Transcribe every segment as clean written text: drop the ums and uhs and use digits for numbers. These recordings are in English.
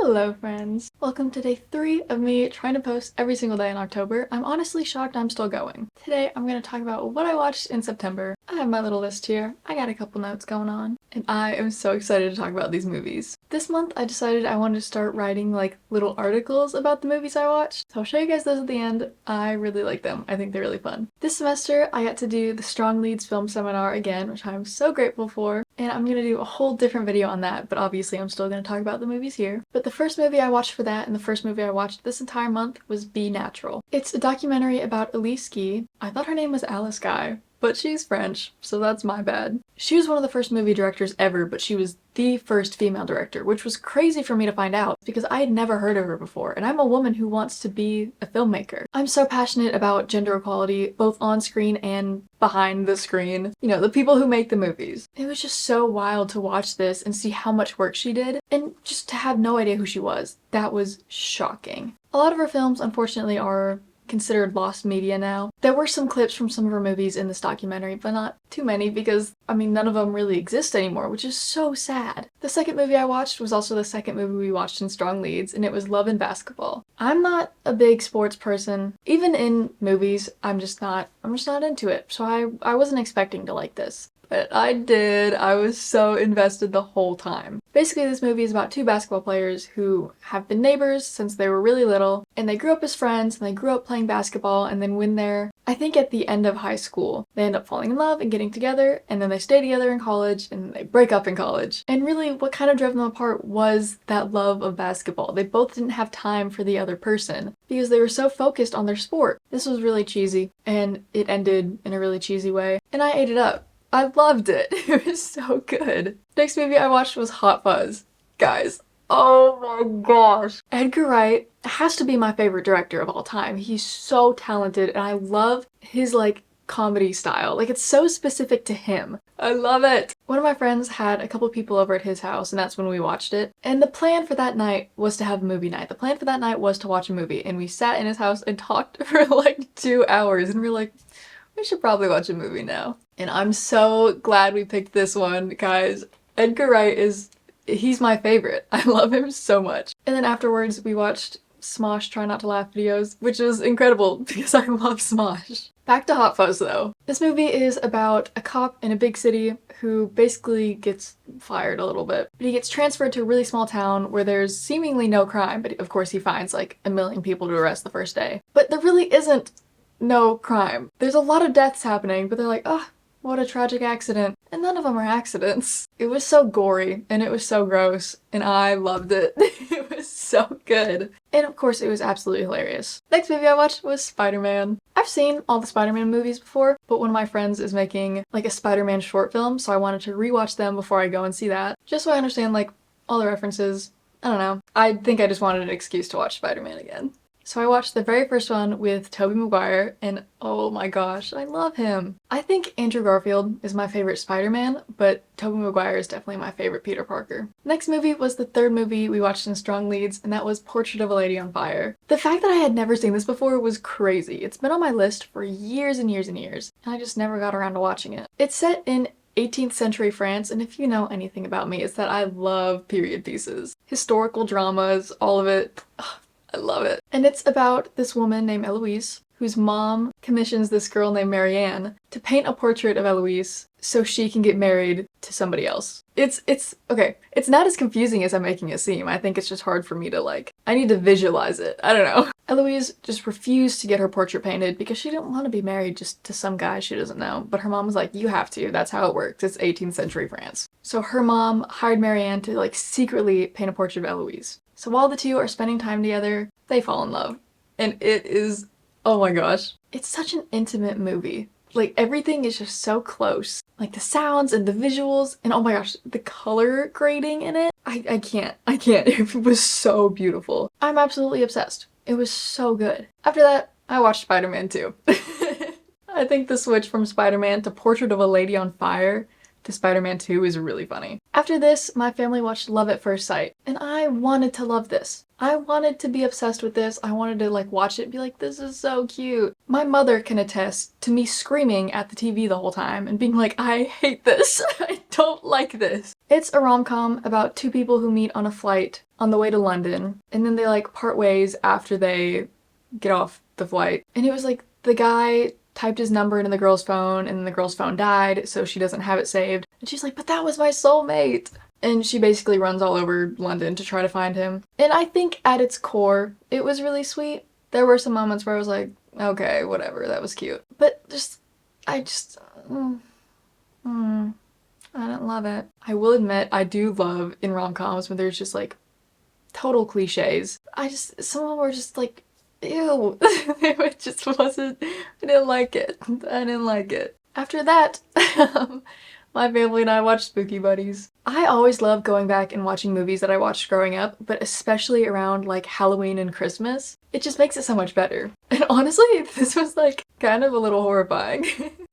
Hello friends! Welcome to day 3 of me trying to post every single day in October. I'm honestly shocked I'm still going. Today I'm going to talk about what I watched in September. I have my little list here. I got a couple notes going on. And I am so excited to talk about these movies. This month I decided I wanted to start writing like little articles about the movies I watched. So I'll show you guys those at the end. I really like them. I think they're really fun. This semester I got to do the Strong Leads Film Seminar again, which I'm so grateful for. And I'm going to do a whole different video on that, but obviously I'm still going to talk about the movies here. But the first movie I watched for that and the first movie I watched this entire month was Be Natural. It's a documentary about Elise Guy. I thought her name was Alice Guy, but she's French, so that's my bad. She was one of the first movie directors ever, but she was the first female director, which was crazy for me to find out because I had never heard of her before, and I'm a woman who wants to be a filmmaker. I'm so passionate about gender equality, both on screen and behind the screen. You know, the people who make the movies. It was just so wild to watch this and see how much work she did, and just to have no idea who she was. That was shocking. A lot of her films, unfortunately, are considered lost media now. There were some clips from some of her movies in this documentary, but not too many because, I mean, none of them really exist anymore, which is so sad. The second movie I watched was also the second movie we watched in Strong Leads, and it was Love and Basketball. I'm not a big sports person. Even in movies, I'm just not into it, so I wasn't expecting to like this. But I did. I was so invested the whole time. Basically, this movie is about two basketball players who have been neighbors since they were really little, and they grew up as friends, and they grew up playing basketball, and then when they're, I think at the end of high school, they end up falling in love and getting together, and then they stay together in college, and they break up in college. And really, what kind of drove them apart was that love of basketball. They both didn't have time for the other person because they were so focused on their sport. This was really cheesy, and it ended in a really cheesy way, and I ate it up. I loved it. It was so good. Next movie I watched was Hot Fuzz. Guys, oh my gosh. Edgar Wright has to be my favorite director of all time. He's so talented and I love his like comedy style. Like it's so specific to him. I love it. One of my friends had a couple people over at his house and that's when we watched it. And the plan for that night was to have a movie night. The plan for that night was to watch a movie and we sat in his house and talked for like 2 hours and we were like, we should probably watch a movie now. And I'm so glad we picked this one, guys. Edgar Wright he's my favorite. I love him so much. And then afterwards we watched Smosh Try Not to Laugh videos, which was incredible because I love Smosh. Back to Hot Fuzz though. This movie is about a cop in a big city who basically gets fired a little bit. But he gets transferred to a really small town where there's seemingly no crime, but of course he finds like 1 million people to arrest the first day. But there really isn't no crime. There's a lot of deaths happening, but they're like, oh, what a tragic accident. And none of them are accidents. It was so gory and it was so gross and I loved it. It was so good. And of course it was absolutely hilarious. Next movie I watched was Spider-Man. I've seen all the Spider-Man movies before, but one of my friends is making like a Spider-Man short film, so I wanted to rewatch them before I go and see that. Just so I understand like all the references. I don't know. I think I just wanted an excuse to watch Spider-Man again. So I watched the very first one with Tobey Maguire and oh my gosh, I love him. I think Andrew Garfield is my favorite Spider-Man, but Tobey Maguire is definitely my favorite Peter Parker. Next movie was the third movie we watched in Strong Leads, and that was Portrait of a Lady on Fire. The fact that I had never seen this before was crazy. It's been on my list for years and years and years, and I just never got around to watching it. It's set in 18th century France, and if you know anything about me, it's that I love period pieces. Historical dramas, all of it. Ugh. I love it. And it's about this woman named Eloise, whose mom commissions this girl named Marianne to paint a portrait of Eloise so she can get married to somebody else. It's okay. It's not as confusing as I'm making it seem. I think it's just hard for me to like, I need to visualize it. I don't know. Eloise just refused to get her portrait painted because she didn't want to be married just to some guy she doesn't know. But her mom was like, you have to. That's how it works. It's 18th century France. So her mom hired Marianne to like secretly paint a portrait of Eloise. So while the two are spending time together, they fall in love. And it is, oh my gosh. It's such an intimate movie. Like everything is just so close. Like the sounds and the visuals and oh my gosh, the color grading in it. I can't. It was so beautiful. I'm absolutely obsessed. It was so good. After that, I watched Spider-Man 2. I think the switch from Spider-Man to Portrait of a Lady on Fire The Spider-Man 2 is really funny. After this, my family watched Love at First Sight, and I wanted to love this. I wanted to be obsessed with this. I wanted to like watch it and be like, this is so cute. My mother can attest to me screaming at the TV the whole time and being like, I hate this. I don't like this. It's a rom-com about two people who meet on a flight on the way to London, and then they like part ways after they get off the flight. And it was like the guy typed his number into the girl's phone and then the girl's phone died, so she doesn't have it saved. And she's like, but that was my soulmate. And she basically runs all over London to try to find him. And I think at its core, it was really sweet. There were some moments where I was like, okay, whatever, that was cute. But I didn't love it. I will admit, I do love in rom-coms when there's just like total cliches. Some of them were just like, ew. It just wasn't, I didn't like it. I didn't like it. After that, my family and I watched Spooky Buddies. I always love going back and watching movies that I watched growing up, but especially around like Halloween and Christmas. It just makes it so much better. And honestly, this was like kind of a little horrifying.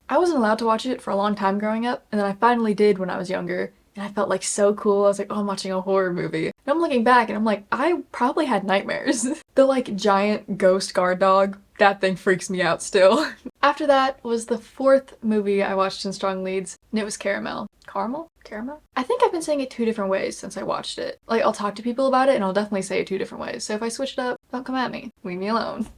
I wasn't allowed to watch it for a long time growing up, and then I finally did when I was younger. And I felt like so cool. I was like, oh, I'm watching a horror movie. And I'm looking back and I'm like, I probably had nightmares. The like giant ghost guard dog, that thing freaks me out still. After that was the fourth movie I watched in Strong Leads, and it was Caramel. Caramel? Caramel? I think I've been saying it 2 different ways since I watched it. Like, I'll talk to people about it and I'll definitely say it 2 different ways. So if I switch it up, don't come at me. Leave me alone.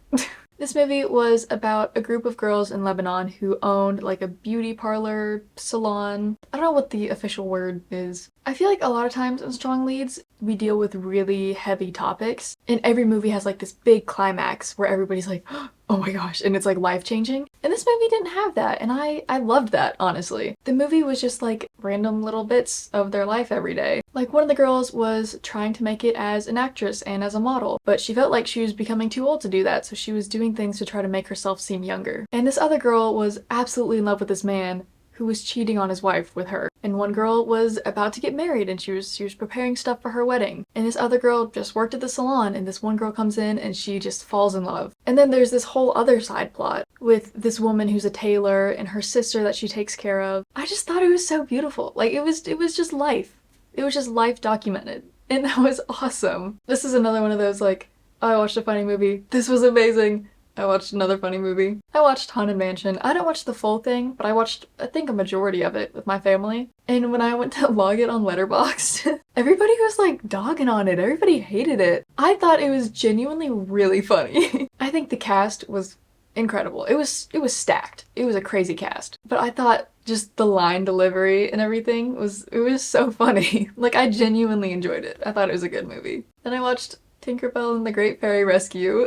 This movie was about a group of girls in Lebanon who owned like a beauty parlor, salon. I don't know what the official word is. I feel like a lot of times in Strong Leads, we deal with really heavy topics, and every movie has like this big climax where everybody's like, oh my gosh, and it's like life-changing. And this movie didn't have that, and I loved that, honestly. The movie was just like random little bits of their life every day. Like one of the girls was trying to make it as an actress and as a model, but she felt like she was becoming too old to do that, so she was doing things to try to make herself seem younger. And this other girl was absolutely in love with this man who was cheating on his wife with her. And one girl was about to get married and she was preparing stuff for her wedding. And this other girl just worked at the salon, and this one girl comes in and she just falls in love. And then there's this whole other side plot with this woman who's a tailor and her sister that she takes care of. I just thought it was so beautiful. Like it was just life. It was just life documented. And that was awesome. This is another one of those like, oh, I watched a funny movie. This was amazing. I watched another funny movie. I watched Haunted Mansion. I didn't watch the full thing, but I watched, I think, a majority of it with my family. And when I went to log it on Letterboxd, everybody was like dogging on it. Everybody hated it. I thought it was genuinely really funny. I think the cast was incredible. It was stacked. It was a crazy cast. But I thought just the line delivery and everything was so funny. Like I genuinely enjoyed it. I thought it was a good movie. Then I watched Tinkerbell and the Great Fairy Rescue.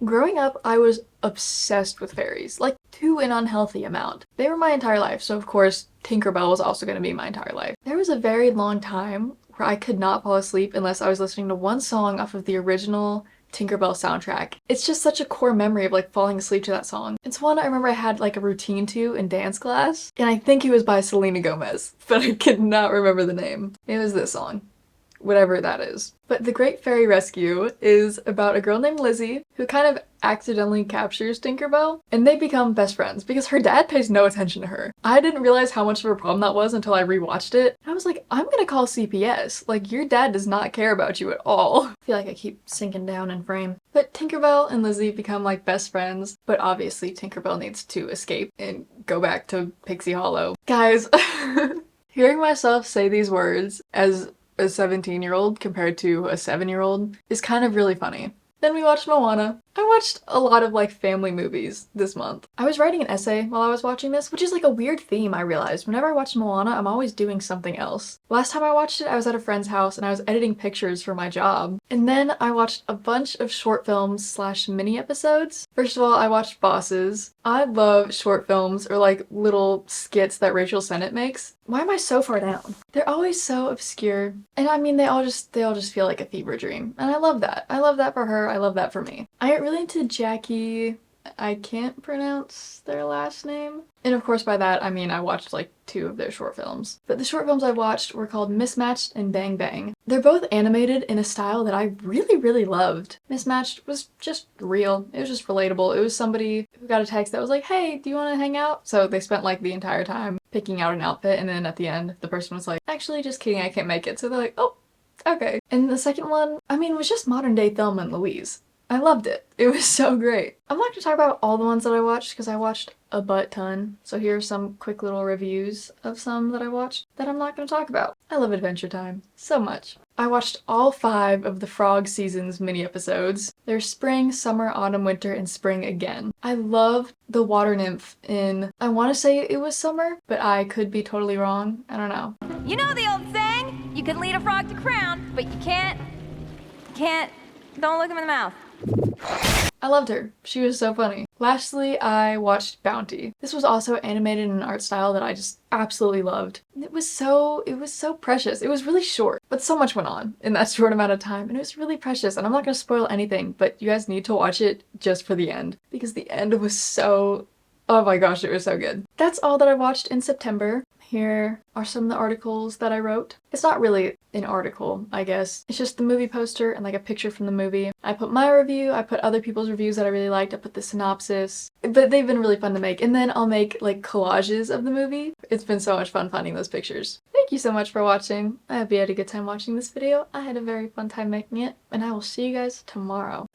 Growing up, I was obsessed with fairies, like to an unhealthy amount. They were my entire life, so of course Tinkerbell was also going to be my entire life. There was a very long time where I could not fall asleep unless I was listening to one song off of the original Tinkerbell soundtrack. It's just such a core memory of like falling asleep to that song. It's one I remember I had like a routine to in dance class, and I think it was by Selena Gomez, but I could not remember the name. It was this song. Whatever that is. But The Great Fairy Rescue is about a girl named Lizzie who kind of accidentally captures Tinkerbell, and they become best friends because her dad pays no attention to her. I didn't realize how much of a problem that was until I rewatched it. I was like, I'm gonna call CPS. Like, your dad does not care about you at all. I feel like I keep sinking down in frame. But Tinkerbell and Lizzie become like best friends, but obviously Tinkerbell needs to escape and go back to Pixie Hollow. Guys, hearing myself say these words as a 17-year-old compared to a 7-year-old is kind of really funny. Then we watched Moana. I watched a lot of like family movies this month. I was writing an essay while I was watching this, which is like a weird theme I realized. Whenever I watch Moana, I'm always doing something else. Last time I watched it, I was at a friend's house and I was editing pictures for my job. And then I watched a bunch of short films slash mini episodes. First of all, I watched Bosses. I love short films or like little skits that Rachel Sennett makes. Why am I so far down? They're always so obscure. And I mean, they all just feel like a fever dream. And I love that. I love that for her. I love that for me. I get really into Jackie I can't pronounce their last name. And of course by that I mean I watched like 2 of their short films. But the short films I watched were called Mismatched and Bang Bang. They're both animated in a style that I really loved. Mismatched was just real. It was just relatable. It was somebody who got a text that was like, hey, do you want to hang out? So they spent like the entire time picking out an outfit, and then at the end the person was like, actually just kidding, I can't make it. So they're like, oh, okay. And the second one, I mean, it was just modern day Thelma and Louise. I loved it. It was so great. I'm not gonna talk about all the ones that I watched because I watched a butt ton. So here are some quick little reviews of some that I watched that I'm not gonna talk about. I love Adventure Time so much. I watched all 5 of the Frog Seasons mini episodes. There's spring, summer, autumn, winter, and spring again. I loved the water nymph in, I want to say it was summer, but I could be totally wrong. I don't know. You know the old saying, you can lead a frog to crown, but you can't, don't look him in the mouth. I loved her. She was so funny. Lastly, I watched Bounty. This was also animated in an art style that I just absolutely loved. It was so precious. It was really short, but so much went on in that short amount of time, and it was really precious. And I'm not gonna spoil anything, but you guys need to watch it just for the end, because the end was so, oh my gosh, it was so good. That's all that I watched in September. Here are some of the articles that I wrote. It's not really an article, I guess. It's just the movie poster and like a picture from the movie. I put my review, I put other people's reviews that I really liked, I put the synopsis. But they've been really fun to make. And then I'll make like collages of the movie. It's been so much fun finding those pictures. Thank you so much for watching. I hope you had a good time watching this video. I had a very fun time making it, and I will see you guys tomorrow.